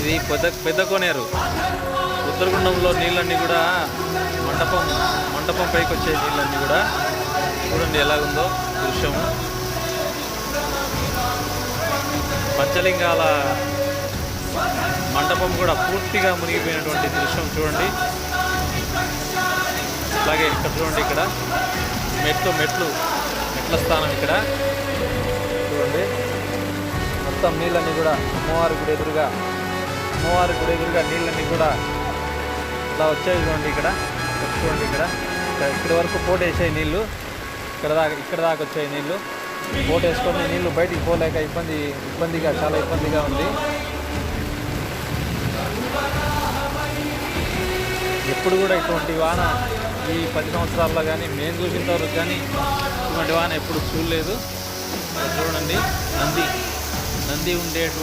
ఇది పెద్ద కోనేరు. ఉత్తరగుండంలో నీళ్ళన్నీ కూడా మంటపం పైకి వచ్చే నీళ్ళన్నీ కూడా చూడండి ఎలాగుందో దృశ్యము. పంచలింగాల మంటపం కూడా పూర్తిగా మునిగిపోయినటువంటి దృశ్యం చూడండి. అలాగే ఇక్కడ చూడండి, ఇక్కడ మెట్ల స్థానం ఇక్కడ చూడండి. మొత్తం నీళ్ళన్నీ కూడా అమ్మవారి గుడి ఎదురుగా నీళ్ళన్నీ కూడా ఇలా వచ్చాయి చూడండి. ఇక్కడ చూడండి, ఇక్కడ వరకు పోటు వేసాయి నీళ్ళు. ఇక్కడ దాకా వచ్చాయి నీళ్ళు. పోటు వేసుకొని నీళ్ళు బయటికి పోలేక చాలా ఇబ్బందిగా ఉంది. ఎప్పుడు కూడా ఇటువంటి వాన ఈ 10 సంవత్సరాల్లో కానీ మేము చూసినంతవరకు కానీ ఇటువంటి వాన ఎప్పుడు చూడలేదు. చూడండి, నంది ఉండేటువంటి